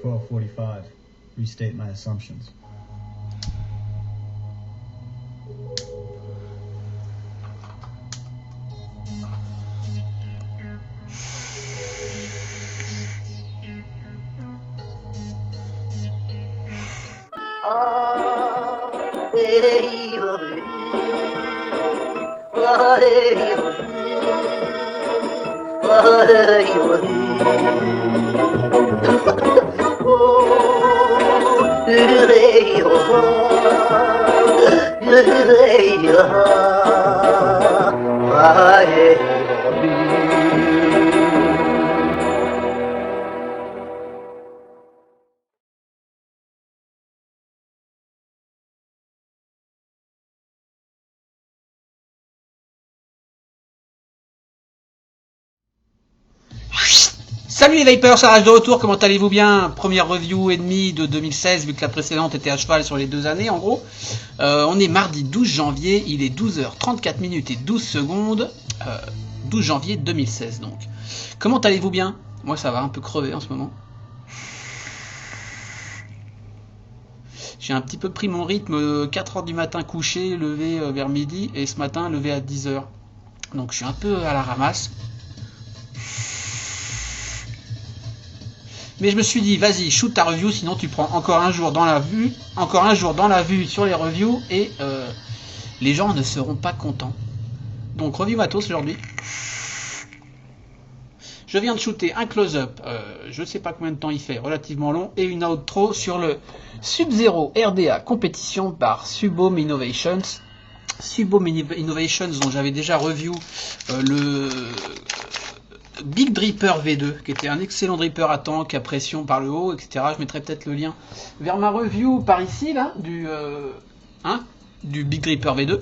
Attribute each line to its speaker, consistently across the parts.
Speaker 1: 12:45. Restate my assumptions.
Speaker 2: Salut les Vapers, ça rage de retour, comment allez-vous bien? Première review et demie de 2016, vu que la précédente était à cheval sur les 2 années en gros. On est mardi 12 janvier, il est 12h34 minutes et 12 secondes, 12 janvier 2016 donc. Comment allez-vous bien? Moi ça va, un peu crevé en ce moment. J'ai un petit peu pris mon rythme, 4h du matin couché, levé vers midi, et ce matin levé à 10h. Donc je suis un peu à la ramasse. Mais je me suis dit, vas-y, shoot ta review, sinon tu prends encore un jour dans la vue, sur les reviews, et les gens ne seront pas contents. Donc review matos aujourd'hui. Je viens de shooter un close-up, je ne sais pas combien de temps il fait, relativement long, et une outro sur le Sub-Zero RDA compétition par Subhome Innovations. Subhome Innovations dont j'avais déjà review le Big Dripper V2, qui était un excellent dripper à tank, à pression par le haut, etc. Je mettrai peut-être le lien vers ma review par ici, là, du Big Dripper V2.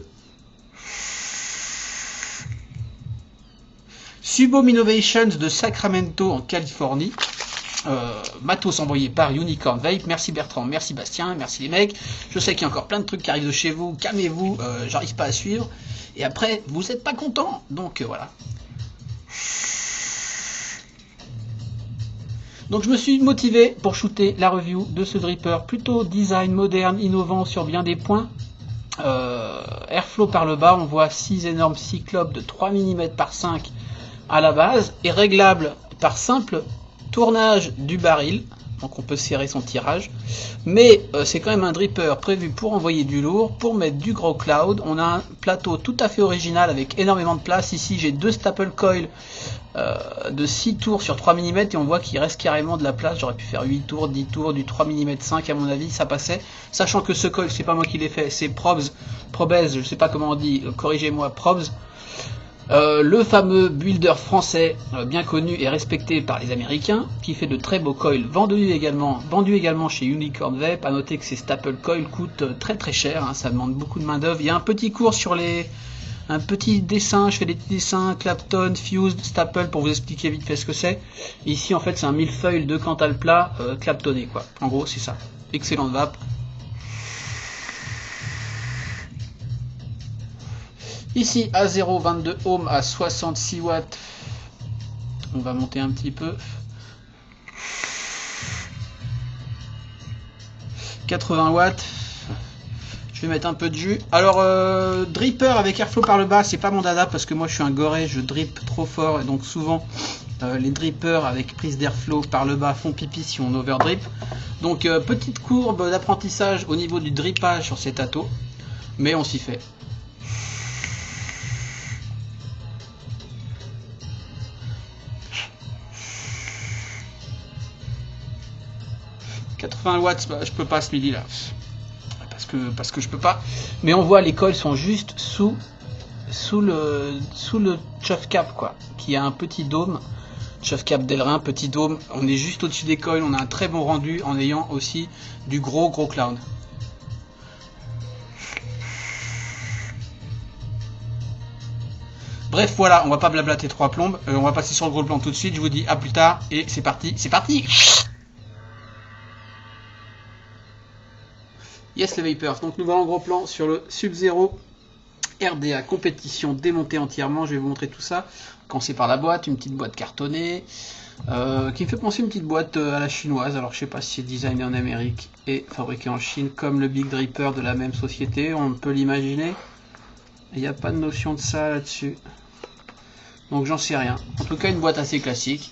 Speaker 2: Subhome Innovations de Sacramento en Californie. Matos envoyé par Unicorn Vape. Merci Bertrand, merci Bastien, merci les mecs. Je sais qu'il y a encore plein de trucs qui arrivent de chez vous. Calmez-vous, j'arrive pas à suivre. Et après, vous êtes pas content. Donc voilà. Donc je me suis motivé pour shooter la review de ce dripper. Plutôt design moderne, innovant sur bien des points. Airflow par le bas, on voit 6 énormes cyclopes de 3 mm par 5 à la base et réglable par simple tournage du baril, donc on peut serrer son tirage, mais c'est quand même un dripper prévu pour envoyer du lourd, pour mettre du gros cloud. On a un plateau tout à fait original avec énormément de place. Ici j'ai 2 staple coils de 6 tours sur 3 mm et on voit qu'il reste carrément de la place. J'aurais pu faire 8 tours, 10 tours, du 3 mm 5 à mon avis, ça passait, sachant que ce coil c'est pas moi qui l'ai fait, c'est Probes, je sais pas comment on dit, corrigez-moi, Probes. Le fameux builder français bien connu et respecté par les Américains, qui fait de très beaux coils, vendus également chez Unicorn Vape. À noter que ces staple coils coûtent très très cher, ça demande beaucoup de main d'œuvre. Il y a un petit cours sur un petit dessin, je fais des petits dessins, Clapton, Fused, Staple, pour vous expliquer vite fait ce que c'est. Ici en fait c'est un millefeuille de Cantal plat claptonné quoi, en gros c'est ça. Excellente vape. Ici à 0,22 ohms à 66 watts, on va monter un petit peu, 80 watts, je vais mettre un peu de jus. Alors dripper avec airflow par le bas, c'est pas mon dada parce que moi je suis un goré, je drip trop fort et donc souvent les drippers avec prise d'airflow par le bas font pipi si on overdrip. Donc petite courbe d'apprentissage au niveau du drippage sur cet ato, mais on s'y fait. Watts, bah, je peux pas ce midi là, parce que je peux pas. Mais on voit les coils sont juste sous le chuff cap quoi, qui a un petit dôme, chuff cap d'Elrin, petit dôme. On est juste au-dessus des coils, on a un très bon rendu en ayant aussi du gros cloud. Bref voilà, on va pas blablater 3 plombes, on va passer sur le gros plan tout de suite. Je vous dis à plus tard et c'est parti, c'est parti. Yes les Vapers, donc nous voilà en gros plan sur le Sub-Zero RDA compétition démontée entièrement, je vais vous montrer tout ça. Commencer par la boîte, une petite boîte cartonnée, qui me fait penser une petite boîte à la chinoise. Alors je sais pas si c'est designé en Amérique et fabriqué en Chine, comme le Big Dripper de la même société, on peut l'imaginer. Il n'y a pas de notion de ça là-dessus. Donc j'en sais rien. En tout cas une boîte assez classique.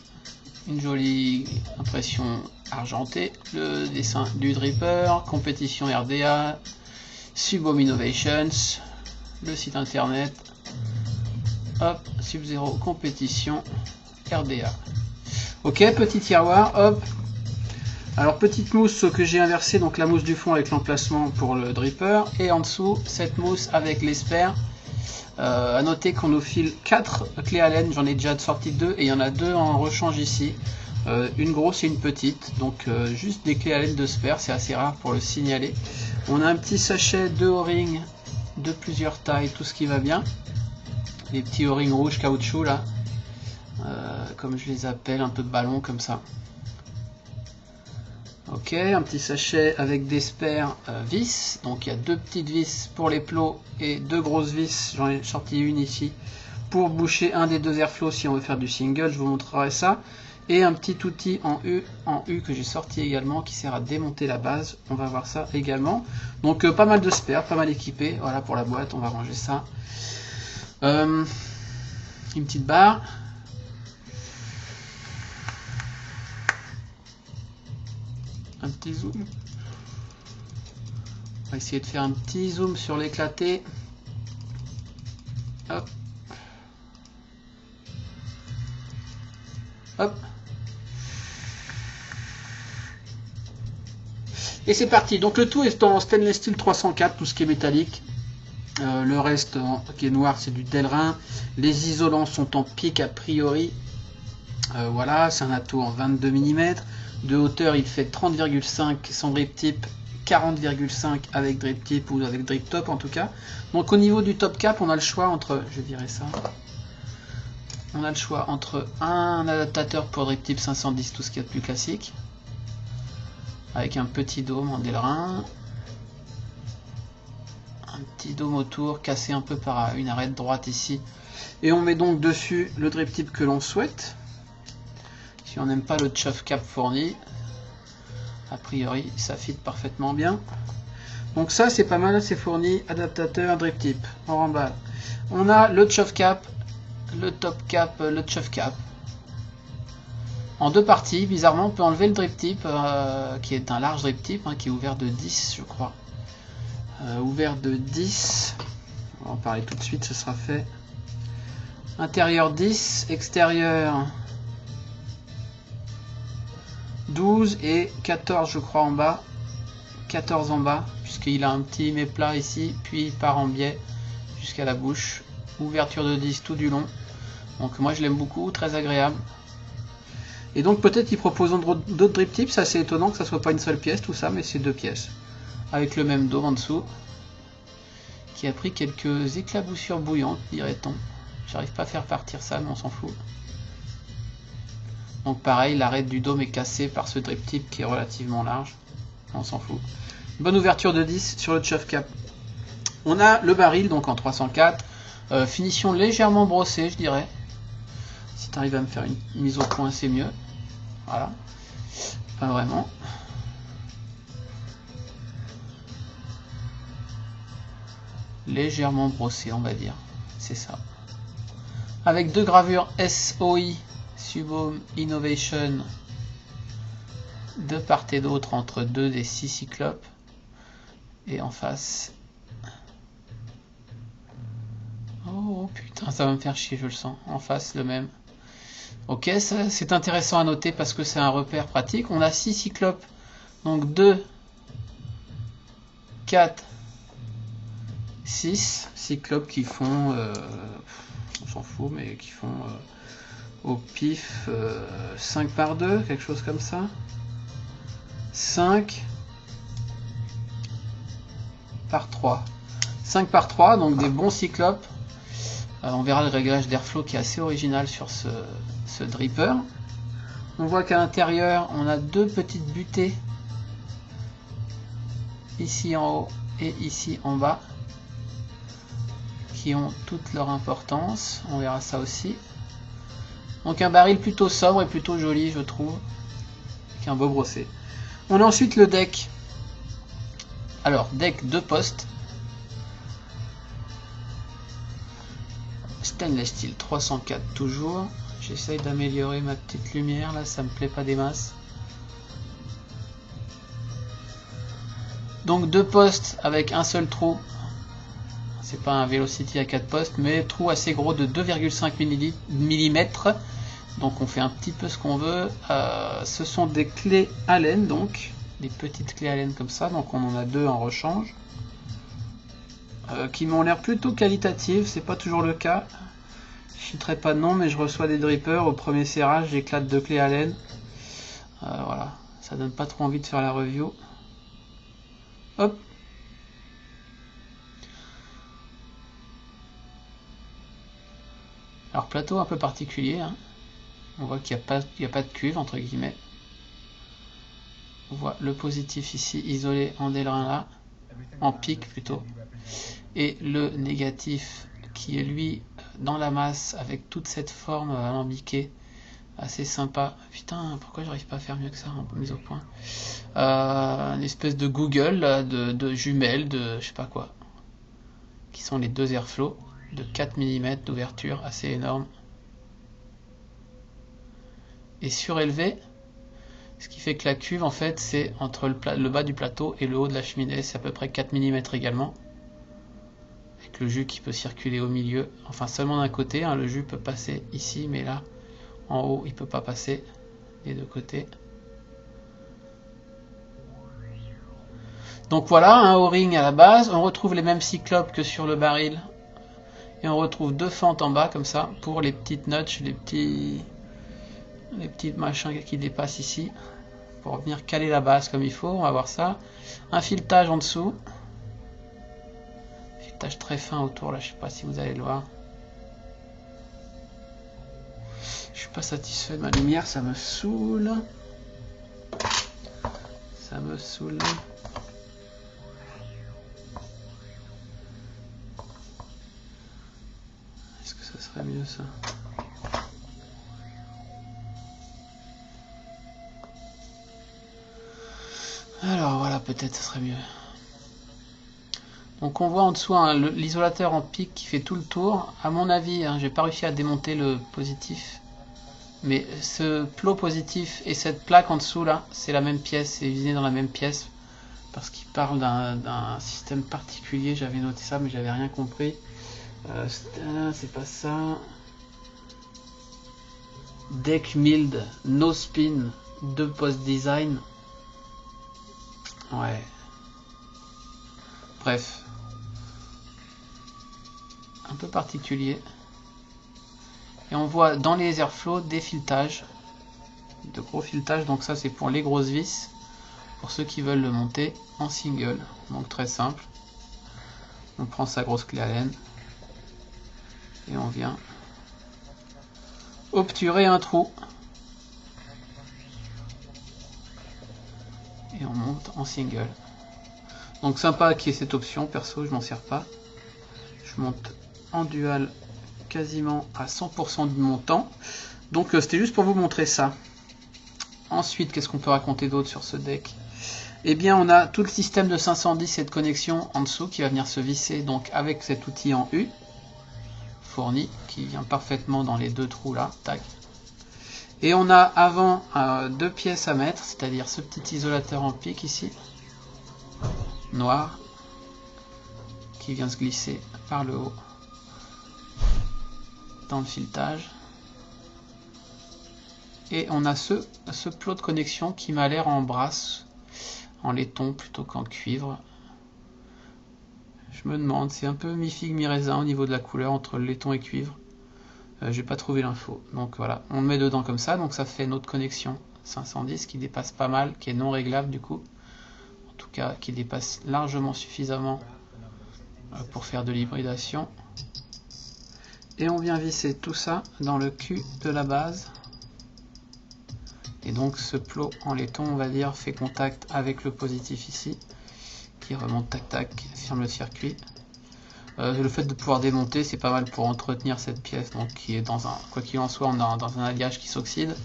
Speaker 2: Une jolie impression argentée. Le dessin du Dripper, compétition RDA, Sub-Ohm Innovations, le site internet. Hop, Sub-Zero compétition RDA. Ok, petit tiroir, hop. Alors petite mousse que j'ai inversée, donc la mousse du fond avec l'emplacement pour le Dripper. Et en dessous, cette mousse avec l'espère. À noter qu'on nous file 4 clés Allen, j'en ai déjà sorti 2 et il y en a 2 en rechange ici, une grosse et une petite, donc juste des clés Allen de spare, c'est assez rare pour le signaler. On a un petit sachet de O-ring de plusieurs tailles, tout ce qui va bien, les petits O-ring rouges caoutchouc là, comme je les appelle, un peu de ballon comme ça. Ok, un petit sachet avec des spares vis, donc il y a 2 petites vis pour les plots et 2 grosses vis, j'en ai sorti une ici, pour boucher un des 2 airflows si on veut faire du single, je vous montrerai ça, et un petit outil en U que j'ai sorti également qui sert à démonter la base, on va voir ça également, donc pas mal de spares, pas mal équipé, voilà pour la boîte, on va ranger ça, une petite barre. Un petit zoom. On va essayer de faire un petit zoom sur l'éclaté. Hop. Hop. Et c'est parti. Donc le tout est en stainless steel 304, tout ce qui est métallique. Le reste qui est noir, c'est du Delrin. Les isolants sont en pique a priori. Voilà, c'est un atout en 22 mm. De hauteur, il fait 30,5 sans drip tip, 40,5 avec drip tip ou avec drip top en tout cas. Donc au niveau du top cap, on a le choix entre, je dirais ça, on a le choix entre un adaptateur pour drip tip 510, tout ce qui est de plus classique, avec un petit dôme en Delrin, un petit dôme autour, cassé un peu par une arête droite ici, et on met donc dessus le drip tip que l'on souhaite. Si on n'aime pas le chuff cap fourni, a priori ça fit parfaitement bien. Donc ça c'est pas mal, c'est fourni, adaptateur, drip tip, on remballe. On a le chuff cap, le top cap, le chuff cap. En 2 parties, bizarrement on peut enlever le drip tip, qui est un large drip tip, qui est ouvert de 10 je crois. Ouvert de 10, on va en parler tout de suite, ce sera fait. Intérieur 10, extérieur 12 et 14 je crois en bas, 14 en bas, puisqu'il a un petit méplat ici, puis il part en biais jusqu'à la bouche, ouverture de 10 tout du long, donc moi je l'aime beaucoup, très agréable. Et donc peut-être qu'ils proposent d'autres drip tips, c'est assez étonnant que ça soit pas une seule pièce tout ça, mais c'est 2 pièces, avec le même dôme en dessous, qui a pris quelques éclaboussures bouillantes, dirait-on. J'arrive pas à faire partir ça, mais on s'en fout. Donc pareil, l'arête du dôme est cassée par ce drip tip qui est relativement large. On s'en fout. Bonne ouverture de 10 sur le chuff cap. On a le baril donc en 304. Finition légèrement brossée je dirais. Si tu arrives à me faire une mise au point c'est mieux. Voilà. Pas vraiment. Légèrement brossé on va dire. C'est ça. Avec 2 gravures SOI. Sub-Ohm Innovation de part et d'autre entre 2 des 6 cyclopes et en face. Oh putain, ça va me faire chier, je le sens. En face, le même. Ok, c'est intéressant à noter parce que c'est un repère pratique. On a 6 cyclopes, donc 2, 4, 6 cyclopes qui font, on s'en fout, mais qui font au pif 5 par 2, quelque chose comme ça. 5 par 3. 5 par 3, donc des bons cyclopes. On verra le réglage d'airflow qui est assez original sur ce dripper. On voit qu'à l'intérieur, on a 2 petites butées. Ici en haut et ici en bas. qui ont toute leur importance. On verra ça aussi. Donc un baril plutôt sobre et plutôt joli, je trouve. Avec un beau brossé. On a ensuite le deck. Alors, deck 2 postes. Stainless steel 304 toujours. J'essaye d'améliorer ma petite lumière là, ça me plaît pas des masses. Donc 2 postes avec un seul trou. C'est pas un Velocity à 4 postes, mais trou assez gros de 2,5 mm. Donc on fait un petit peu ce qu'on veut. Ce sont des clés Allen, donc des petites clés Allen comme ça. Donc on en a 2 en rechange. Qui m'ont l'air plutôt qualitatives, c'est pas toujours le cas. Je citerai pas de nom, mais je reçois des drippers. Au premier serrage, j'éclate 2 clés Allen. Voilà, ça donne pas trop envie de faire la review. Hop. Alors plateau un peu particulier, hein. On voit qu'il n'y a pas de cuve entre guillemets. On voit le positif ici isolé en délerin là, en pic plutôt, et le négatif qui est lui dans la masse avec toute cette forme alambiquée, assez sympa. Putain, pourquoi j'arrive pas à faire mieux que ça en mise au point. Une espèce de Google là, de jumelles, de je sais pas quoi, qui sont les 2 Airflow de 4 mm d'ouverture, assez énorme. Et surélevé, ce qui fait que la cuve en fait c'est entre le bas du plateau et le haut de la cheminée, c'est à peu près 4 mm également. Avec le jus qui peut circuler au milieu, enfin seulement d'un côté, hein, le jus peut passer ici, mais là en haut il peut pas passer des 2 côtés. Donc voilà, un O-ring à la base, on retrouve les mêmes cyclopes que sur le baril. Et on retrouve 2 fentes en bas comme ça pour les petites notches, les petits machins qui dépassent ici pour venir caler la base comme il faut. On va voir ça. Un filetage en dessous, filetage très fin autour là, je sais pas si vous allez le voir. Je suis pas satisfait de ma lumière, ça me saoule. Ça me saoule. Est-ce que ça serait mieux ça? Alors voilà, peut-être ce serait mieux. Donc on voit en dessous hein, l'isolateur en pic qui fait tout le tour. À mon avis, hein, j'ai pas réussi à démonter le positif. Mais ce plot positif et cette plaque en dessous là, c'est la même pièce, c'est usiné dans la même pièce. Parce qu'il parle d'un système particulier, j'avais noté ça mais j'avais rien compris. C'est pas ça. Deck Mild, no spin, 2 post design. Ouais. Bref. Un peu particulier. Et on voit dans les airflows des filetages. De gros filetages, donc ça c'est pour les grosses vis. Pour ceux qui veulent le monter en single. Donc très simple. On prend sa grosse clé Allen. Et on vient obturer un trou. Et on monte en single. Donc sympa qu'il y ait cette option, perso je m'en sers pas. Je monte en dual quasiment à 100% du montant. Donc c'était juste pour vous montrer ça. Ensuite, qu'est-ce qu'on peut raconter d'autre sur ce deck? Eh bien on a tout le système de 510 et de connexion en dessous qui va venir se visser donc avec cet outil en U fourni qui vient parfaitement dans les 2 trous là. Tac. Et on a avant 2 pièces à mettre, c'est-à-dire ce petit isolateur en pic ici, noir, qui vient se glisser par le haut dans le filetage. Et on a ce plot de connexion qui m'a l'air en brasse, en laiton plutôt qu'en cuivre. Je me demande, c'est un peu mi-figue mi-raisin au niveau de la couleur entre le laiton et cuivre. J'ai pas trouvé l'info, donc voilà, on le met dedans comme ça, donc ça fait notre connexion 510 qui dépasse pas mal, qui est non réglable du coup, en tout cas qui dépasse largement suffisamment pour faire de l'hybridation. Et on vient visser tout ça dans le cul de la base, et donc ce plot en laiton on va dire fait contact avec le positif ici, qui remonte tac tac, ferme le circuit. Le fait de pouvoir démonter, c'est pas mal pour entretenir cette pièce, donc qui est dans un, quoi qu'il en soit, on a dans un alliage qui s'oxyde.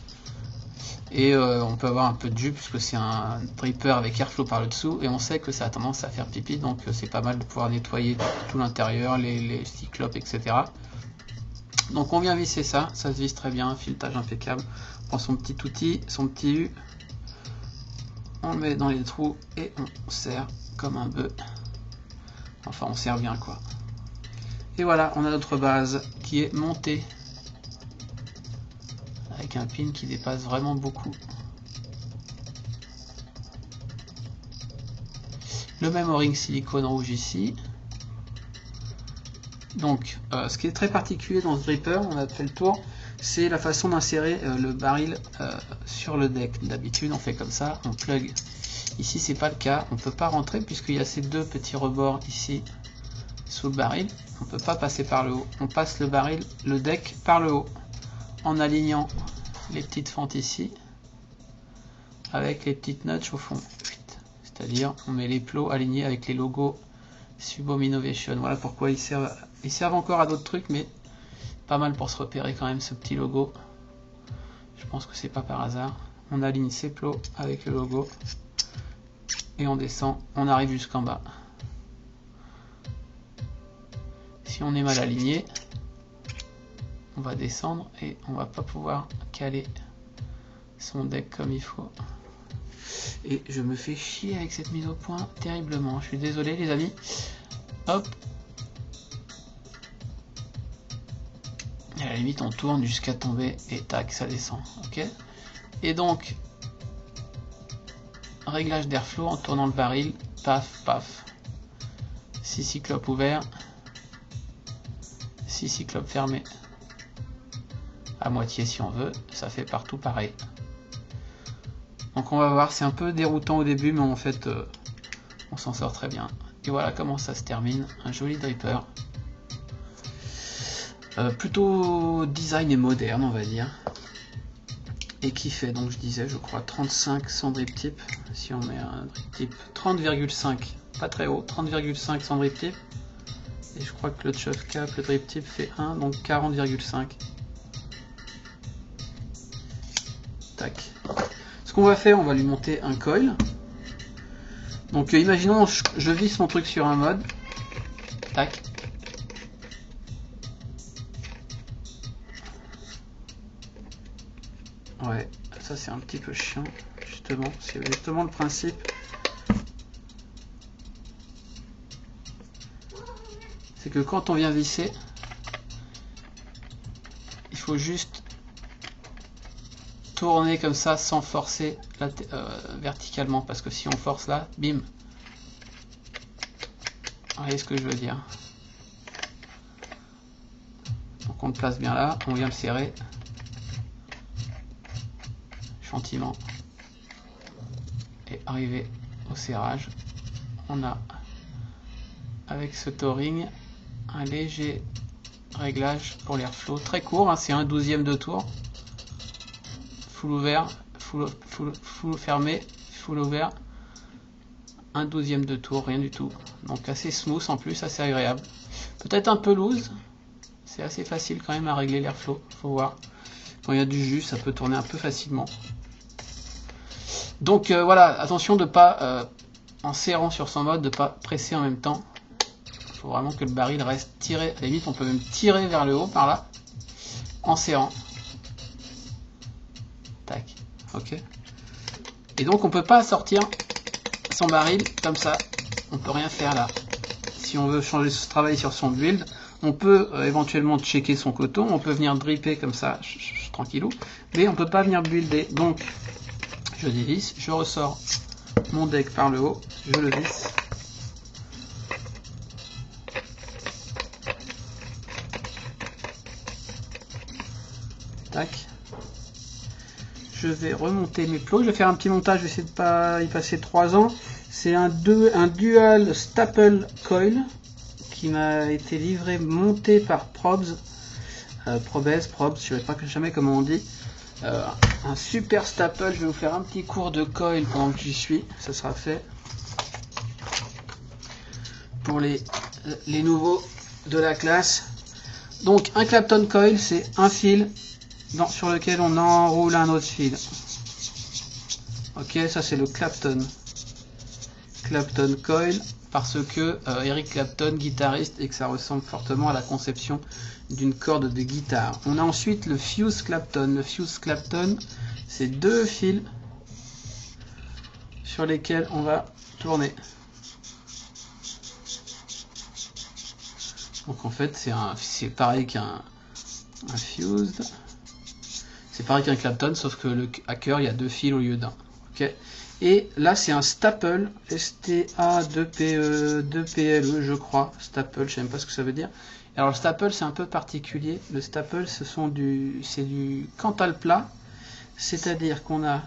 Speaker 2: Et on peut avoir un peu de jus puisque c'est un dripper avec airflow par le dessous, et on sait que ça a tendance à faire pipi, donc c'est pas mal de pouvoir nettoyer tout l'intérieur, les cyclopes, etc. Donc on vient visser ça, ça se visse très bien, filetage impeccable. On prend son petit outil, son petit U, on le met dans les trous et on serre comme un bœuf. Enfin, on serre bien quoi. Et voilà, on a notre base qui est montée avec un pin qui dépasse vraiment beaucoup. Le même O-ring silicone rouge ici. Donc, ce qui est très particulier dans ce dripper, on a fait le tour, c'est la façon d'insérer le baril sur le deck. D'habitude, on fait comme ça, on plug. Ici, c'est pas le cas, on peut pas rentrer puisqu'il y a ces deux petits rebords ici sous le baril. On peut pas passer par le haut. On passe le baril, le deck par le haut, en alignant les petites fentes ici avec les petites notches au fond. C'est-à-dire, on met les plots alignés avec les logos Subhome Innovation. Voilà pourquoi ils servent encore à d'autres trucs, mais pas mal pour se repérer quand même ce petit logo. Je pense que c'est pas par hasard. On aligne ces plots avec le logo et on descend, on arrive jusqu'en bas. Si on est mal aligné, on va descendre et on va pas pouvoir caler son deck comme il faut. Et je me fais chier avec cette mise au point terriblement. Je suis désolé les amis. Hop. À la limite on tourne jusqu'à tomber et tac, ça descend. Ok. Et donc, réglage d'airflow en tournant le baril. Paf, paf. 6 cyclopes ouverts. 6 cyclopes fermés. À moitié si on veut. Ça fait partout pareil. Donc on va voir, c'est un peu déroutant au début, mais en fait, on s'en sort très bien. Et voilà comment ça se termine. Un joli dripper. Plutôt design et moderne, on va dire. Et qui fait, donc je disais, je crois 35 sans drip tip. Si on met un drip tip 30,5, pas très haut, 30,5 sans drip tip. Et je crois que le chuff cap, le drip tip fait 1, donc 40,5. Tac. Ce qu'on va faire, on va lui monter un coil. Donc imaginons, je visse mon truc sur un mode. Tac. Ouais, ça c'est un petit peu chiant, justement. C'est justement le principe. C'est que quand on vient visser, il faut juste tourner comme ça sans forcer verticalement, parce que si on force là, bim. Vous voyez ce que je veux dire. Donc on le place bien là, on vient le serrer gentiment et arriver au serrage. On a avec ce touring un léger réglage pour l'airflow, très court, hein, c'est un 12e de tour. Full ouvert, full fermé, full ouvert, un 12e de tour, rien du tout. Donc assez smooth en plus, assez agréable. Peut-être un peu loose, c'est assez facile quand même à régler l'airflow, faut voir. Quand il y a du jus, ça peut tourner un peu facilement. Donc voilà, attention de pas, en serrant sur son mode, de pas presser en même temps. Il faut vraiment que le baril reste tiré, à la limite on peut même tirer vers le haut par là, en serrant. Tac, ok. Et donc on peut pas sortir son baril comme ça, on peut rien faire là. Si on veut changer, travailler sur son build, on peut éventuellement checker son coton, on peut venir dripper comme ça, tranquillou, mais on peut pas venir builder. Donc je dévisse, je ressors mon deck par le haut, je le visse. Tac. Je vais remonter mes plots, je vais faire un petit montage, je vais essayer de pas y passer 3 ans. C'est un dual staple coil qui m'a été livré, monté par Probs, Probs, je ne sais pas jamais comment on dit. Un super staple, je vais vous faire un petit cours de coil pendant que j'y suis, ça sera fait. Pour les nouveaux, de la classe. Donc un Clapton coil, c'est un fil sur lequel on enroule un autre fil. Ok, ça c'est le Clapton coil, parce que Eric Clapton, guitariste, et que ça ressemble fortement à la conception d'une corde de guitare. On a ensuite le Fuse Clapton. Le Fuse Clapton, c'est deux fils sur lesquels on va tourner. Donc en fait c'est pareil qu'un Fused. C'est pareil qu'un Clapton, sauf que le hacker, il y a deux fils au lieu d'un. Ok. Et là c'est un Staple, S-T-A-2-P-E-2-P-L-E, je crois. Staple, je sais même pas ce que ça veut dire. Alors le Staple c'est un peu particulier. Le Staple c'est du Cantal plat, c'est-à-dire qu'on a,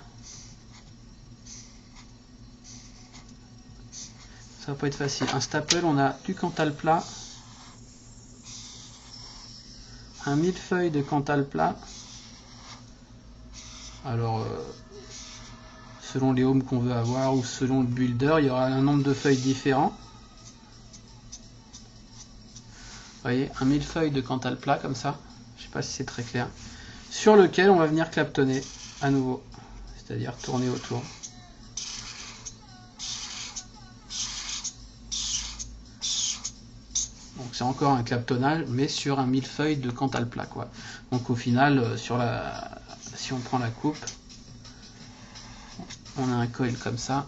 Speaker 2: ça va pas être facile. Un Staple, on a du Cantal plat, un millefeuille de Cantal plat. Alors selon les ohms qu'on veut avoir ou selon le builder, il y aura un nombre de feuilles différents. Vous voyez, un millefeuille de Cantal plat comme ça, je sais pas si c'est très clair, sur lequel on va venir claptonner à nouveau, c'est-à-dire tourner autour. Donc c'est encore un claptonnage, mais sur un millefeuille de Cantal plat, quoi. Donc au final, si on prend la coupe, on a un coil comme ça,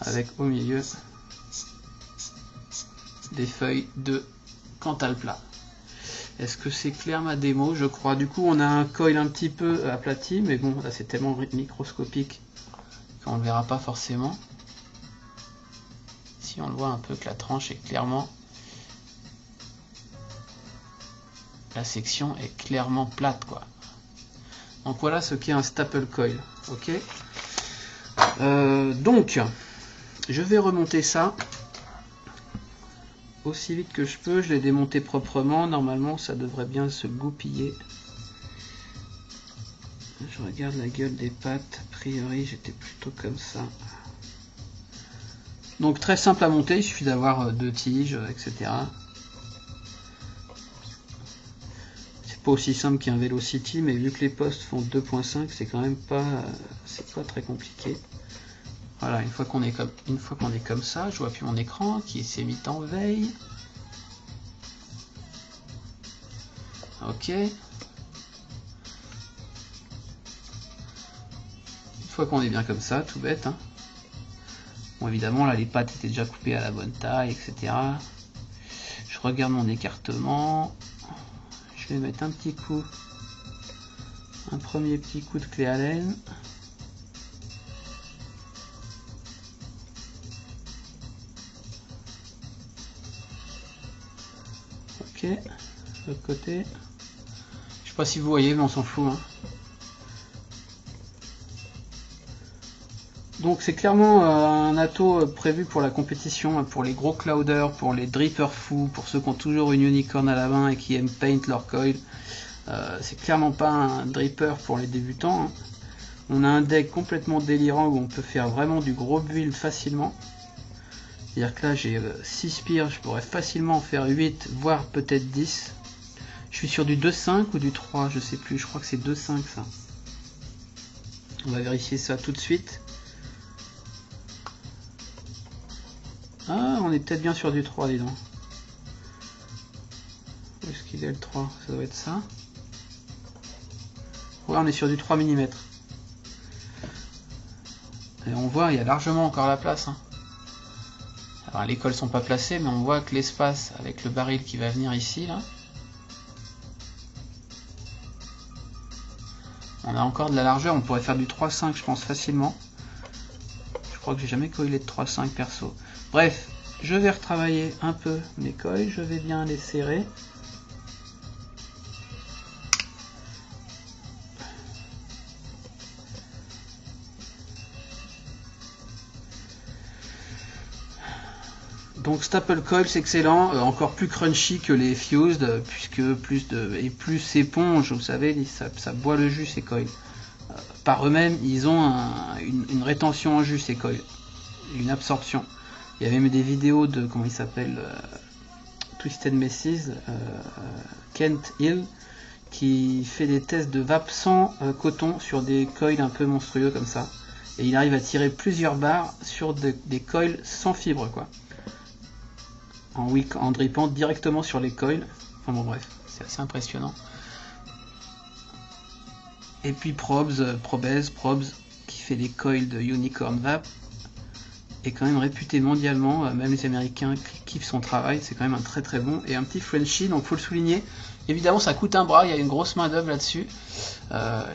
Speaker 2: avec au milieu des feuilles de Cantal plat. Est-ce que c'est clair ma démo? Je crois. Du coup on a un coil un petit peu aplati, mais bon là c'est tellement microscopique qu'on le verra pas forcément. Si on le voit un peu que la tranche est clairement, la section est clairement plate, quoi. Donc voilà ce qu'est un staple coil. Ok. Donc je vais remonter ça aussi vite que je peux. Je l'ai démonté proprement. Normalement ça devrait bien se goupiller. Je regarde la gueule des pattes. A priori j'étais plutôt comme ça. Donc très simple à monter, il suffit d'avoir deux tiges, etc. C'est pas aussi simple qu'un Velocity, mais vu que les postes font 2.5, c'est quand même pas, c'est pas très compliqué. Voilà, une fois qu'on est comme ça, je vois plus mon écran qui s'est mis en veille. Ok. Une fois qu'on est bien comme ça, tout bête, hein. Bon, évidemment là les pattes étaient déjà coupées à la bonne taille, etc. Je regarde mon écartement. Je vais mettre un premier petit coup de clé Allen. Ok, l'autre côté. Je sais pas si vous voyez, mais on s'en fout, hein. Donc c'est clairement un atto prévu pour la compétition, pour les gros clouders, pour les drippers fous, pour ceux qui ont toujours une unicorn à la main et qui aiment paint leur coil. C'est clairement pas un dripper pour les débutants, hein. On a un deck complètement délirant où on peut faire vraiment du gros build facilement. C'est-à-dire que là j'ai 6 spires, je pourrais facilement en faire 8, voire peut-être 10. Je suis sur du 2.5 ou du 3, je sais plus, je crois que c'est 2.5 ça. On va vérifier ça tout de suite. Ah, on est peut-être bien sur du 3, dis donc. Où est-ce qu'il est le 3? Ça doit être ça. Ouais, on est sur du 3 mm. Et on voit, il y a largement encore la place, hein. Alors les cols sont pas placés, mais on voit que l'espace avec le baril qui va venir ici, là. On a encore de la largeur, on pourrait faire du 3.5 je pense facilement. Je crois que j'ai jamais coilé de 3.5 perso. Bref, je vais retravailler un peu mes coils, je vais bien les serrer. Donc Staple Coil c'est excellent, encore plus crunchy que les Fused, puisque plus éponge, vous savez, ça boit le jus ces coils. Par eux-mêmes, ils ont une rétention en jus ces coils, une absorption. Il y avait même des vidéos de, comment il s'appelle, Twisted Messes, Kent Hill, qui fait des tests de vape sans coton sur des coils un peu monstrueux comme ça. Et il arrive à tirer plusieurs barres sur des coils sans fibre, quoi. En drippant directement sur les coils. Enfin bon, bref, c'est assez impressionnant. Et puis Probs, qui fait les coils de Unicorn Vape, est quand même réputé mondialement, même les Américains kiffent son travail, c'est quand même un très très bon, et un petit Frenchie, donc faut le souligner. Évidemment ça coûte un bras, il y a une grosse main d'œuvre là-dessus,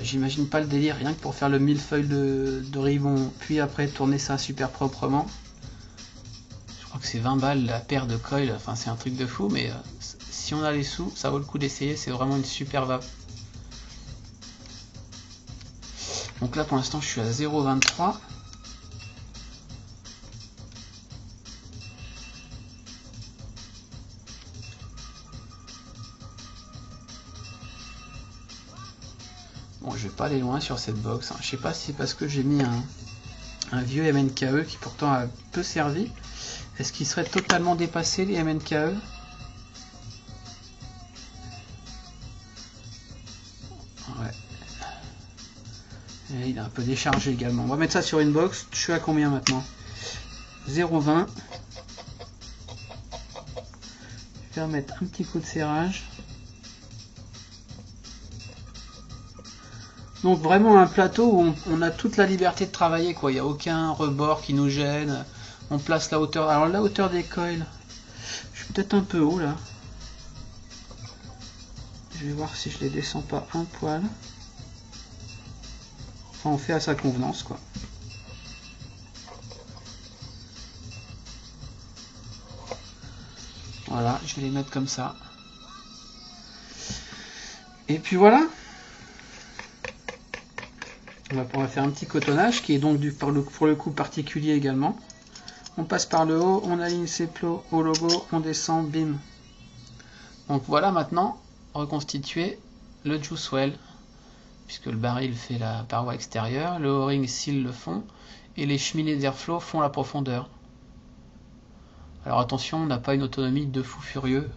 Speaker 2: j'imagine pas le délire, rien que pour faire le millefeuille de Rivon, puis après tourner ça super proprement. Je crois que c'est 20 balles la paire de coils, enfin c'est un truc de fou, mais si on a les sous, ça vaut le coup d'essayer, c'est vraiment une super vape. Donc là pour l'instant je suis à 0,23. Bon, je vais pas aller loin sur cette box, hein. Je sais pas si c'est parce que j'ai mis un vieux MNKE qui pourtant a peu servi. Est-ce qu'il serait totalement dépassé les MNKE? Ouais. Et il est un peu déchargé également. On va mettre ça sur une box. Je suis à combien maintenant? 0,20. Je vais mettre un petit coup de serrage. Donc vraiment un plateau où on a toute la liberté de travailler, quoi. Il n'y a aucun rebord qui nous gêne. On place la hauteur. Alors la hauteur des coils, je suis peut-être un peu haut là. Je vais voir si je les descends pas un poil. Enfin, on fait à sa convenance, quoi. Voilà, je vais les mettre comme ça. Et puis voilà. On va faire un petit cotonnage qui est donc pour le coup particulier également. On passe par le haut, on aligne ses plots au logo, on descend, bim. Donc voilà maintenant reconstitué le juice well, puisque le baril fait la paroi extérieure, le O-ring scelle le fond, et les cheminées d'airflow font la profondeur. Alors attention, on n'a pas une autonomie de fou furieux.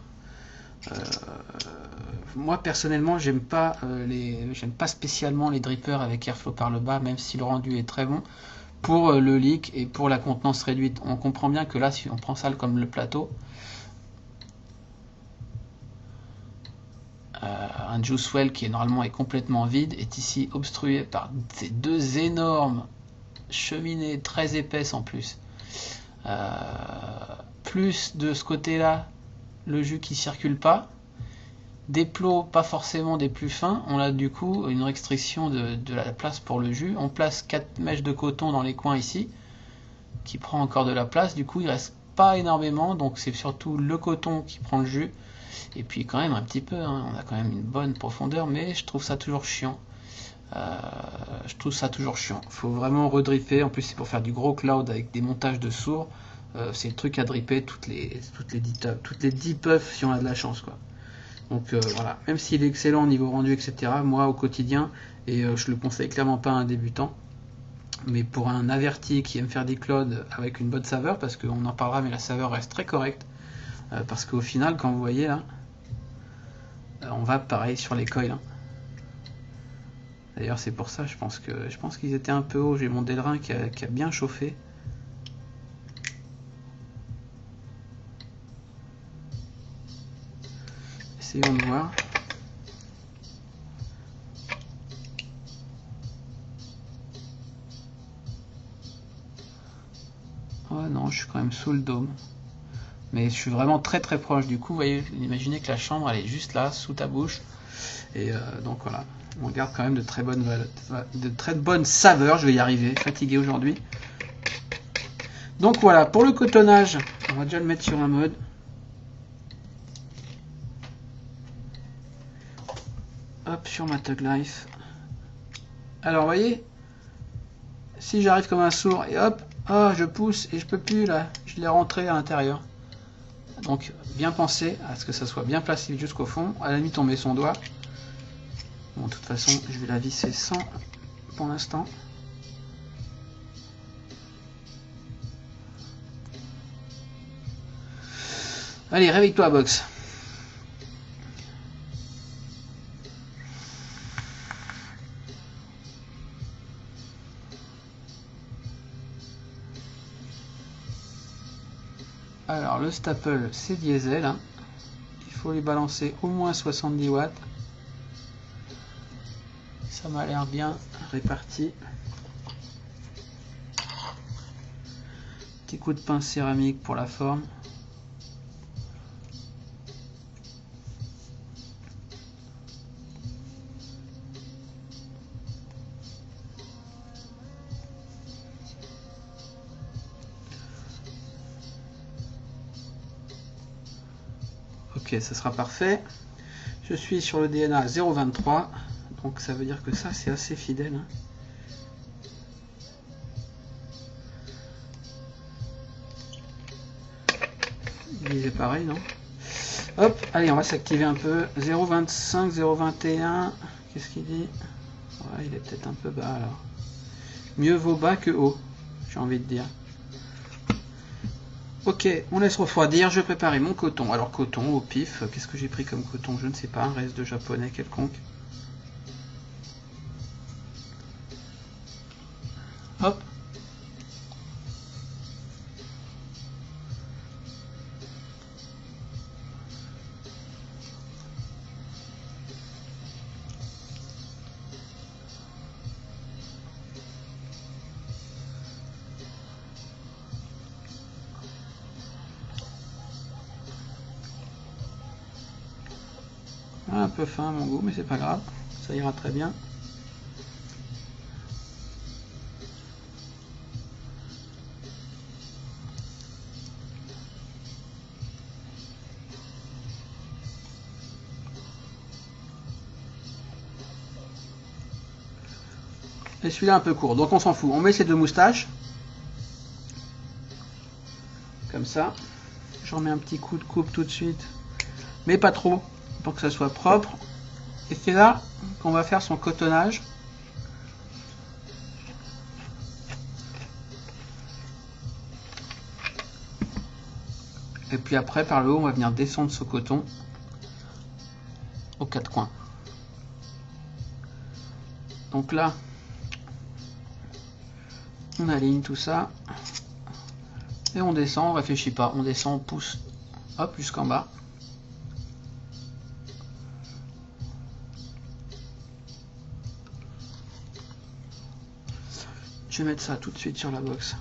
Speaker 2: Moi personnellement j'aime pas spécialement les drippers avec airflow par le bas, même si le rendu est très bon, pour le leak et pour la contenance réduite. On comprend bien que là, si on prend ça comme le plateau, un juice well qui normalement est complètement vide est ici obstrué par ces deux énormes cheminées très épaisses en plus. Plus de ce côté là le jus qui circule pas, des plots pas forcément des plus fins, on a du coup une restriction de la place pour le jus. On place 4 mèches de coton dans les coins ici qui prend encore de la place, du coup il reste pas énormément, donc c'est surtout le coton qui prend le jus, et puis quand même un petit peu, hein, on a quand même une bonne profondeur, mais je trouve ça toujours chiant. Faut vraiment redripper, en plus c'est pour faire du gros cloud avec des montages de sourds, c'est le truc à dripper toutes les 10 puffs si on a de la chance, quoi. Donc voilà, même s'il est excellent au niveau rendu, etc., moi au quotidien, et je le conseille clairement pas à un débutant, mais pour un averti qui aime faire des clouds avec une bonne saveur, parce qu'on en parlera, mais la saveur reste très correcte, parce qu'au final, quand vous voyez là, on va pareil sur les coils, hein. D'ailleurs c'est pour ça, je pense qu'ils étaient un peu hauts, j'ai mon Delrin qui a bien chauffé. Essayons de voir. Oh non, je suis quand même sous le dôme. Mais je suis vraiment très très proche. Du coup, vous voyez, imaginez que la chambre elle est juste là, sous ta bouche. Et donc voilà, on garde quand même de très bonnes saveurs. Je vais y arriver, fatigué aujourd'hui. Donc voilà, pour le cotonnage, on va déjà le mettre sur un mode. Hop, sur ma Tug Life. Alors, vous voyez, si j'arrive comme un sourd et hop, oh, je pousse et je peux plus là, je l'ai rentré à l'intérieur. Donc, bien penser à ce que ça soit bien placé jusqu'au fond. À la limite, on met son doigt. Bon, de toute façon, je vais la visser sans pour l'instant. Allez, réveille-toi, box. Alors, le staple, c'est diesel. Hein. Il faut lui balancer au moins 70 watts. Ça m'a l'air bien réparti. Petit coup de pince céramique pour la forme. Ok, ça sera parfait. Je suis sur le DNA 0.23, donc ça veut dire que ça c'est assez fidèle. Hein. C'est pareil, non? Hop, allez, on va s'activer un peu. 0.25, 0.21. Qu'est-ce qu'il dit? Ouais, il est peut-être un peu bas alors. Mieux vaut bas que haut, j'ai envie de dire. Ok, on laisse refroidir. Je vais préparer mon coton. Alors, coton au pif. Qu'est-ce que j'ai pris comme coton? Je ne sais pas. Un reste de japonais quelconque. Hop. Un peu fin à mon goût, mais c'est pas grave, ça ira très bien. Et celui-là un peu court, donc on s'en fout. On met ces deux moustaches. Comme ça. J'en mets un petit coup de coupe tout de suite. Mais pas trop, pour que ça soit propre. Et c'est là qu'on va faire son cotonnage. Et puis après, par le haut, on va venir descendre ce coton aux quatre coins. Donc là, on aligne tout ça. Et on descend, on réfléchit pas. On descend, on pousse, hop, jusqu'en bas. Je vais mettre ça tout de suite sur la box.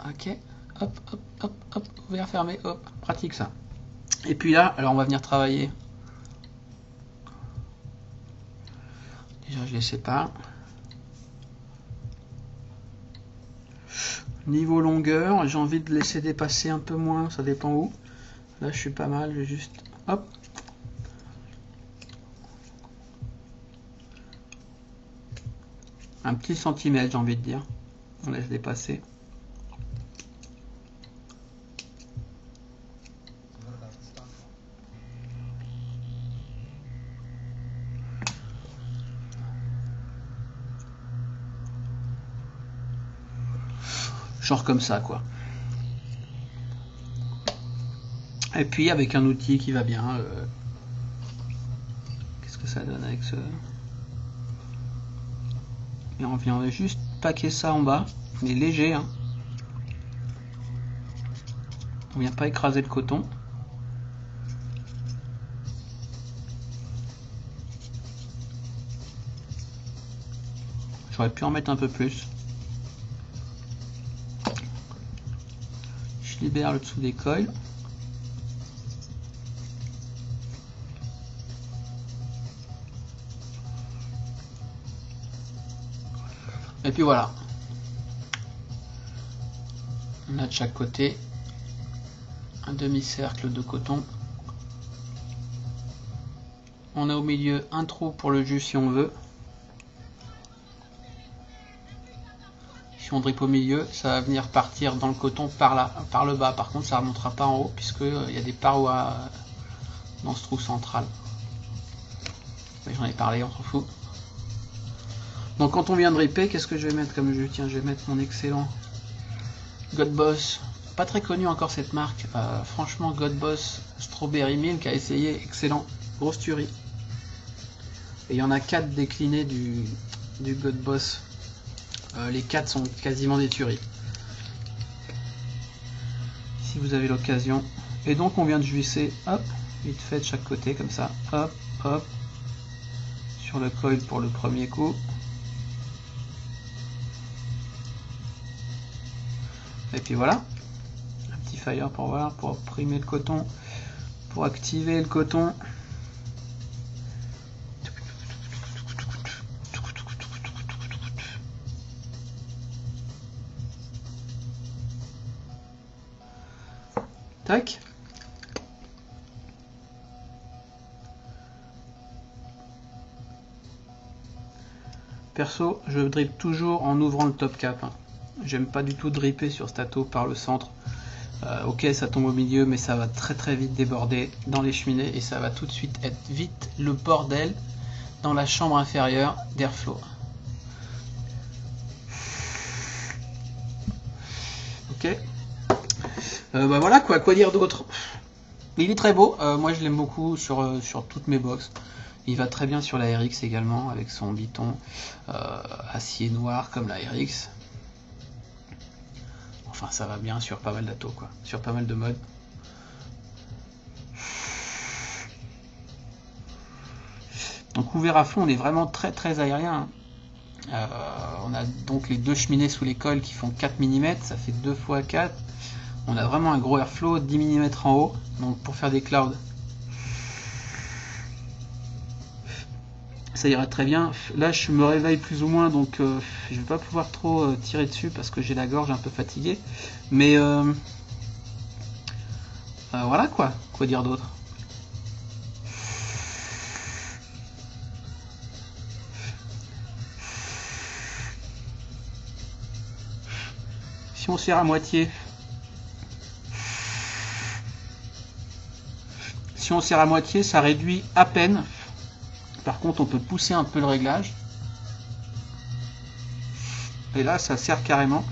Speaker 2: Ok, hop, hop, hop, hop, ouvert, fermé, hop, pratique ça. Et puis là, alors on va venir travailler. Déjà, je les sépare. Niveau longueur, j'ai envie de laisser dépasser un peu moins, ça dépend où. Là, je suis pas mal, je vais juste, hop. Un petit centimètre, j'ai envie de dire. On laisse dépasser. Genre comme ça, quoi. Et puis avec un outil qui va bien. Qu'est-ce que ça donne avec ce... Et on vient juste paquer ça en bas, mais léger. Hein. On vient pas écraser le coton. J'aurais pu en mettre un peu plus. Je libère le dessous des coils. Et puis voilà. On a de chaque côté un demi-cercle de coton. On a au milieu un trou pour le jus si on veut. Si on drip au milieu, ça va venir partir dans le coton par là, par le bas. Par contre, ça ne remontera pas en haut puisqu'il y a des parois dans ce trou central. Mais j'en ai parlé, on s'en fout. Donc quand on vient de dripper, qu'est-ce que je vais mettre comme jus? Tiens, je vais mettre mon excellent Godboss, pas très connu encore cette marque. Franchement, Godboss Strawberry Milk a essayé, excellent, grosse tuerie. Et il y en a 4 déclinés du Godboss. Les 4 sont quasiment des tueries. Si vous avez l'occasion. Et donc on vient de juisser, hop, vite fait de chaque côté comme ça, hop, hop, sur le coil pour le premier coup. Et puis voilà, un petit fire pour voir, pour primer le coton, pour activer le coton. Tac. Perso, je drip toujours en ouvrant le top cap. J'aime pas du tout dripper sur Stato par le centre. Ok, ça tombe au milieu, mais ça va très très vite déborder dans les cheminées et ça va tout de suite être vite le bordel dans la chambre inférieure d'Airflow. Ok. Bah voilà quoi dire d'autre. Il est très beau, moi je l'aime beaucoup sur toutes mes box. Il va très bien sur la RX également, avec son biton acier noir comme la RX. Enfin ça va bien sur pas mal d'atos quoi, sur pas mal de modes. Donc ouvert à fond, on est vraiment très très aérien. On a donc les deux cheminées sous les cols qui font 4 mm, ça fait 2 x 4. On a vraiment un gros airflow, 10 mm en haut, donc pour faire des clouds. Ça ira très bien. Là je me réveille plus ou moins, donc je vais pas pouvoir trop tirer dessus parce que j'ai la gorge un peu fatiguée. Mais voilà quoi dire d'autre. Si on serre à moitié, ça réduit à peine. Par contre, on peut pousser un peu le réglage. Et là, ça serre carrément.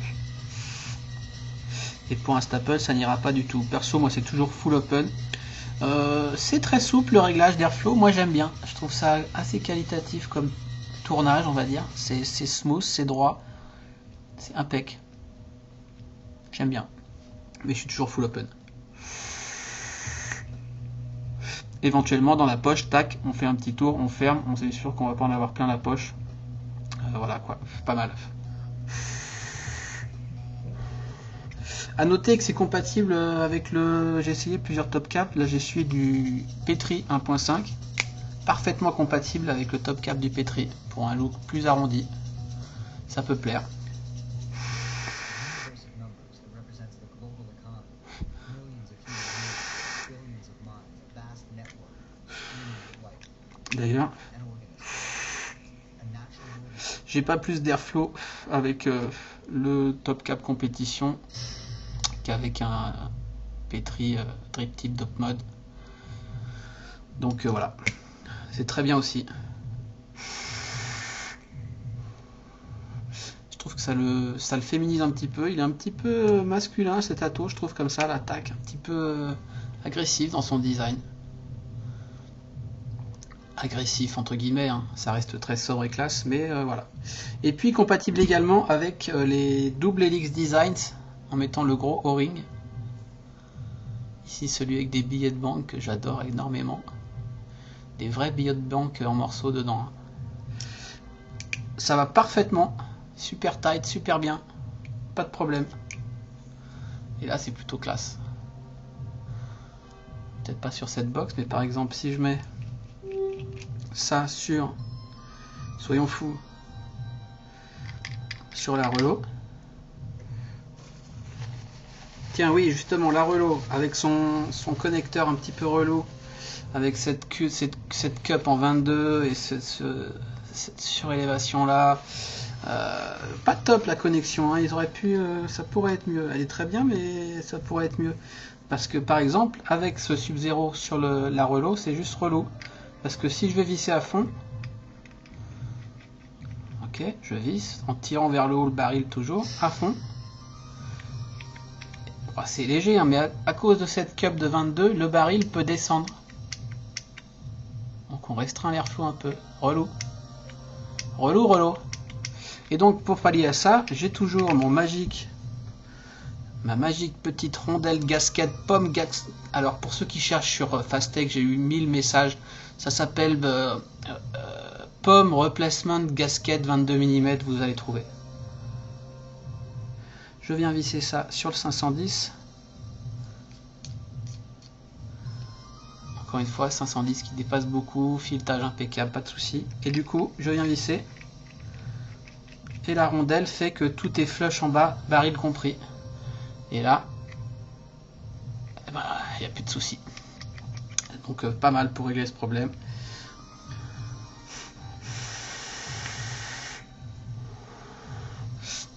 Speaker 2: Et pour un staple, ça n'ira pas du tout. Perso, moi, c'est toujours full open. C'est très souple le réglage d'Airflow. Moi, j'aime bien. Je trouve ça assez qualitatif comme tournage, on va dire. C'est smooth, c'est droit. C'est impec. J'aime bien. Mais je suis toujours full open. Éventuellement dans la poche, tac, on fait un petit tour, on ferme, on est sûr qu'on va pas en avoir plein la poche. Voilà quoi, pas mal. A noter que c'est compatible avec le... J'ai essayé plusieurs top caps, là j'ai suivi du Petri 1.5, parfaitement compatible avec le top cap du Petri, pour un look plus arrondi. Ça peut plaire. D'ailleurs, j'ai pas plus d'airflow avec le top cap compétition qu'avec un Petri drip tip top mode. Donc voilà, c'est très bien aussi. Je trouve que ça le féminise un petit peu. Il est un petit peu masculin cet ato, je trouve comme ça, l'attaque un petit peu agressif dans son design. Agressif entre guillemets, hein. Ça reste très sobre et classe, mais voilà. Et puis compatible également avec les double helix designs en mettant le gros O-ring. Ici celui avec des billets de banque que j'adore énormément. Des vrais billets de banque en morceaux dedans. Ça va parfaitement, super tight, super bien, pas de problème. Et là c'est plutôt classe. Peut-être pas sur cette box, mais par exemple si je mets ça sur, soyons fous, sur la Relo. Tiens oui, justement la Relo avec son connecteur un petit peu relou, avec cette cup en 22 et cette surélévation là, pas top la connexion, hein. Ils auraient pu, ça pourrait être mieux. Elle est très bien, mais ça pourrait être mieux, parce que par exemple avec ce Sub-Zero sur la Relo, c'est juste relou. Parce que si je vais visser à fond, ok, je visse en tirant vers le haut le baril toujours, à fond. Oh, c'est léger, hein, mais à cause de cette cup de 22, le baril peut descendre. Donc on restreint l'airflow un peu. Relou. Relou, relou. Et donc pour pallier à ça, j'ai toujours mon magique, ma magique petite rondelle gasket pomme gas. Alors pour ceux qui cherchent sur Fastech, j'ai eu 1000 messages. Ça s'appelle pomme replacement gasket 22 mm, vous allez trouver. Je viens visser ça sur le 510. Encore une fois, 510 qui dépasse beaucoup, filetage impeccable, pas de souci. Et du coup, je viens visser. Et la rondelle fait que tout est flush en bas, baril compris. Et là, il n'y a plus de souci. Donc pas mal pour régler ce problème.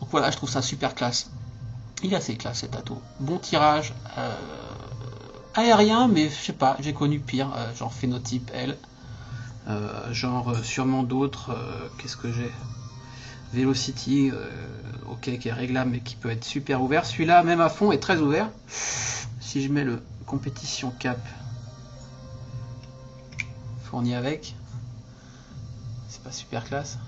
Speaker 2: Donc voilà, je trouve ça super classe. Il est assez classe cet ato. Bon tirage. Aérien, mais je sais pas, j'ai connu pire, genre phénotype L, genre sûrement d'autres, qu'est-ce que j'ai, Velocity, ok, qui est réglable mais qui peut être super ouvert. Celui-là, même à fond, est très ouvert. Si je mets le compétition cap fourni avec, c'est pas super classe.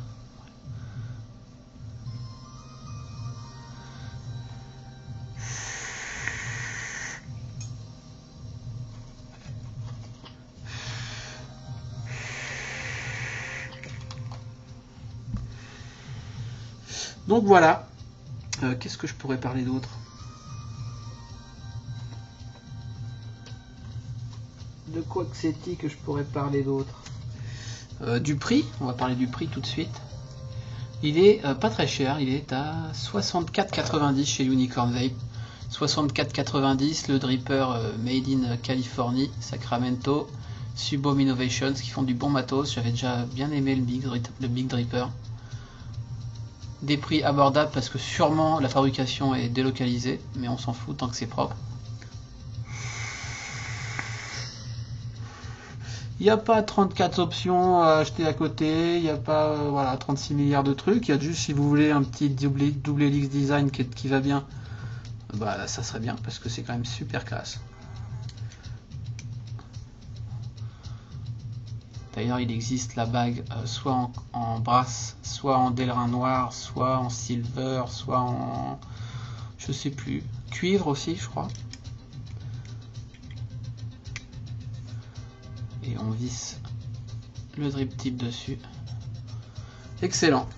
Speaker 2: Donc voilà, qu'est-ce que je pourrais parler d'autre? De quoi que c'est-il que je pourrais parler d'autre? Du prix, on va parler du prix tout de suite. Il est pas très cher, il est à 64,90 chez Unicorn Vape. 64,90, le dripper made in Californie, Sacramento, Subom Innovations qui font du bon matos. J'avais déjà bien aimé le Big Dripper. Des prix abordables parce que sûrement la fabrication est délocalisée, mais on s'en fout tant que c'est propre. Il n'y a pas 34 options à acheter à côté, il n'y a pas voilà, 36 milliards de trucs. Il y a juste si vous voulez un petit double helix design qui va bien, bah ça serait bien parce que c'est quand même super classe. D'ailleurs, il existe la bague soit en brasse, soit en délerin noir, soit en silver, soit en je sais plus, cuivre aussi, je crois. Et on visse le drip tip dessus. Excellent.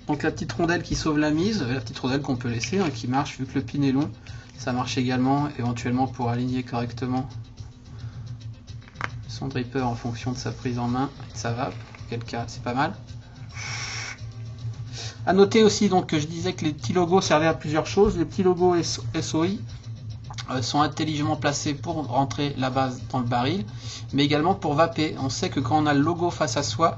Speaker 2: Donc la petite rondelle qui sauve la mise, la petite rondelle qu'on peut laisser, hein, qui marche vu que le pin est long. Ça marche également éventuellement pour aligner correctement son dripper en fonction de sa prise en main et de sa vape. Quel cas, c'est pas mal. A noter aussi donc que je disais que les petits logos servaient à plusieurs choses. Les petits logos SOI sont intelligemment placés pour rentrer la base dans le baril, mais également pour vaper. On sait que quand on a le logo face à soi,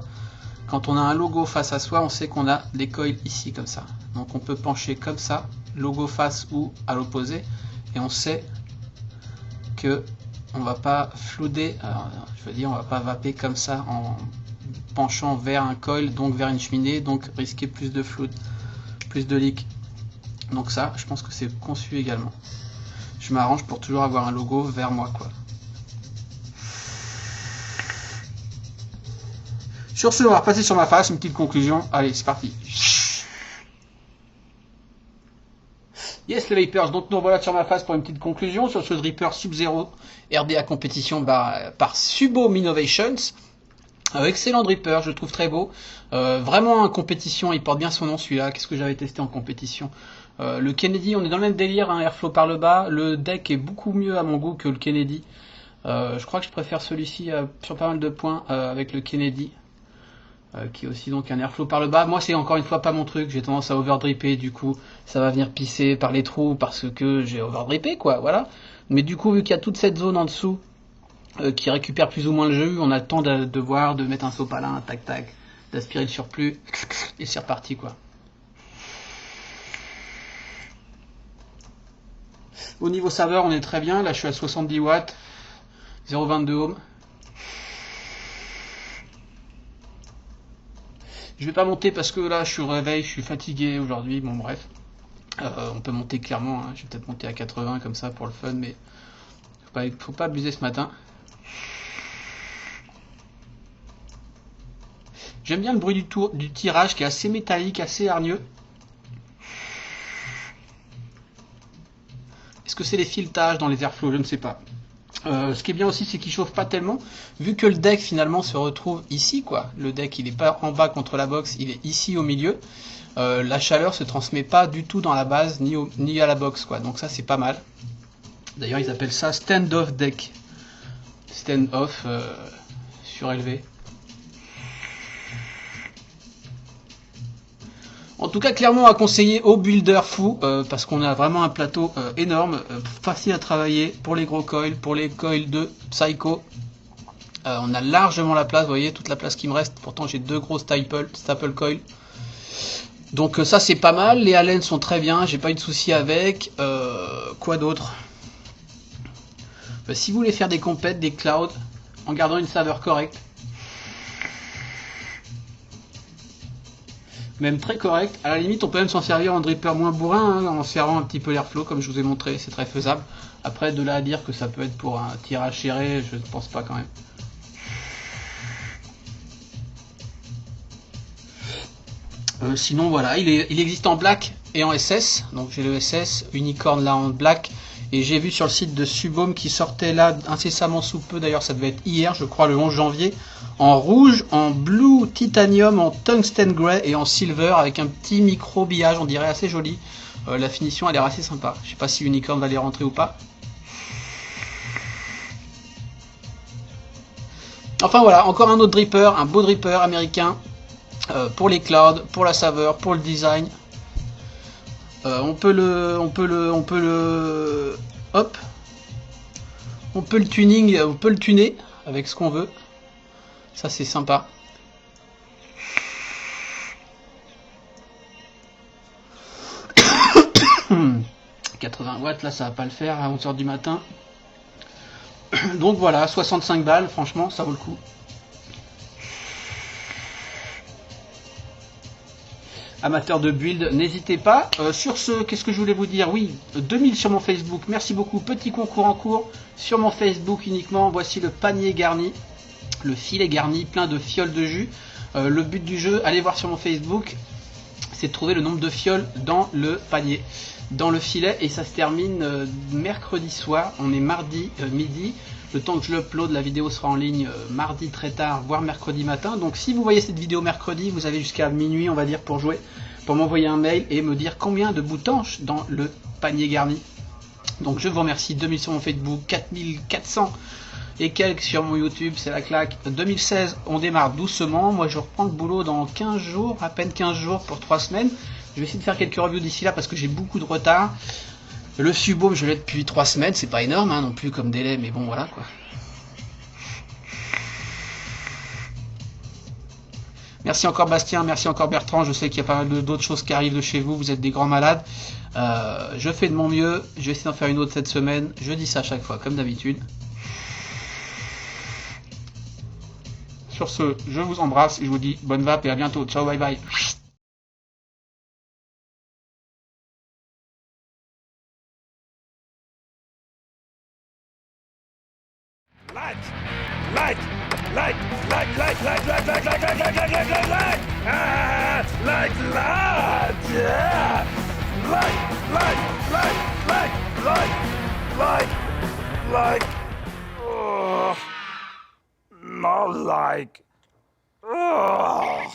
Speaker 2: quand on a un logo face à soi, on sait qu'on a des coils ici comme ça. Donc on peut pencher comme ça, logo face ou à l'opposé, et on sait que on va pas flouder, je veux dire on va pas vaper comme ça en penchant vers un coil, donc vers une cheminée, donc risquer plus de flood, plus de leak. Donc ça, je pense que c'est conçu également. Je m'arrange pour toujours avoir un logo vers moi, quoi. Sur ce, on va repasser sur ma face, une petite conclusion. Allez, c'est parti. Yes les Vapers, donc nous voilà sur ma face pour une petite conclusion sur ce dripper Sub-Zero RDA compétition par Subom Innovations. Excellent dripper, je le trouve très beau. Vraiment en compétition, il porte bien son nom celui-là. Qu'est-ce que j'avais testé en compétition? Le Kennedy, on est dans le même délire, hein, airflow par le bas. Le deck est beaucoup mieux à mon goût que le Kennedy. Je crois que je préfère celui-ci sur pas mal de points avec le Kennedy. Qui est aussi donc un airflow par le bas. Moi c'est encore une fois pas mon truc, j'ai tendance à overdripper, du coup ça va venir pisser par les trous parce que j'ai overdrippé quoi, voilà. Mais du coup vu qu'il y a toute cette zone en dessous qui récupère plus ou moins le jus, on a le temps de voir, de mettre un sopalin, tac tac, d'aspirer le surplus, et c'est reparti quoi. Au niveau saveur on est très bien, là je suis à 70 watts, 0,22 ohms. Je vais pas monter parce que là je suis au réveil, je suis fatigué aujourd'hui, bon bref. On peut monter clairement, hein. Je vais peut-être monter à 80 comme ça pour le fun, mais faut pas abuser ce matin. J'aime bien le bruit du tirage qui est assez métallique, assez hargneux. Est-ce que c'est les filetages dans les airflows? Je ne sais pas. Ce qui est bien aussi, c'est qu'il chauffe pas tellement, vu que le deck finalement se retrouve ici, quoi. Le deck, il est pas en bas contre la box, il est ici au milieu. La chaleur se transmet pas du tout dans la base ni à la box, quoi. Donc ça, c'est pas mal. D'ailleurs, ils appellent ça stand-off deck. Stand-off surélevé. En tout cas, clairement à conseiller aux builders fous, parce qu'on a vraiment un plateau énorme, facile à travailler pour les gros coils, pour les coils de Psycho. On a largement la place, vous voyez, toute la place qui me reste. Pourtant, j'ai 2 gros staple coils. Donc ça, c'est pas mal. Les Allen sont très bien, j'ai pas eu de soucis avec. Quoi d'autre? Si vous voulez faire des compètes, des clouds, en gardant une saveur correcte, même très correct, à la limite on peut même s'en servir en dripper moins bourrin, hein, en serrant un petit peu l'airflow comme je vous ai montré, c'est très faisable. Après, de là à dire que ça peut être pour un tirage serré, je ne pense pas quand même. Sinon voilà, il existe en black et en SS, donc j'ai le SS, unicorn là en black, et j'ai vu sur le site de Subhome qui sortait là incessamment sous peu, d'ailleurs ça devait être hier, je crois le 11 janvier, en rouge, en blue titanium, en tungsten grey et en silver avec un petit micro billage, on dirait assez joli. La finition a l'air assez sympa, je sais pas si Unicorn va les rentrer ou pas. Enfin voilà, encore un autre dripper, un beau dripper américain. Pour les clouds, pour la saveur, pour le design. On peut le tuning, on peut le tuner avec ce qu'on veut. Ça c'est sympa. « 80 watts, là ça va pas le faire à 11h du matin. » Donc voilà, 65 balles, franchement ça vaut le coup. Amateurs de build, n'hésitez pas. Sur ce, qu'est-ce que je voulais vous dire? Oui, 2000 sur mon Facebook, merci beaucoup. Petit concours en cours sur mon Facebook uniquement. Voici le panier garni, le filet garni, plein de fioles de jus. Le but du jeu, allez voir sur mon Facebook, c'est de trouver le nombre de fioles dans le panier, dans le filet, et ça se termine mercredi soir. On est mardi midi. Le temps que je l'upload, la vidéo sera en ligne mardi très tard, voire mercredi matin. Donc si vous voyez cette vidéo mercredi, vous avez jusqu'à minuit, on va dire, pour jouer, pour m'envoyer un mail et me dire combien de boutanches dans le panier garni. Donc je vous remercie. 2000 sur mon Facebook, 4400 et quelques sur mon YouTube, c'est la claque. 2016, on démarre doucement. Moi je reprends le boulot dans 15 jours, à peine 15 jours pour 3 semaines. Je vais essayer de faire quelques reviews d'ici là parce que j'ai beaucoup de retard. Le Subhome, je l'ai depuis 3 semaines, c'est pas énorme hein, non plus comme délai, mais bon voilà quoi. Merci encore Bastien, merci encore Bertrand, je sais qu'il y a pas mal d'autres choses qui arrivent de chez vous, vous êtes des grands malades. Je fais de mon mieux, je vais essayer d'en faire une autre cette semaine, je dis ça à chaque fois comme d'habitude. Sur ce, je vous embrasse et je vous dis bonne vape et à bientôt, ciao bye bye.
Speaker 3: Light! Light! Light! Light! Light! Light! Light! Light! Light! Light! Light! Light! Light! Light! Ah! Light! Light! Yeah! Light! Light! Light! Light! Light! Light! Light! Oh! Not like. Oh!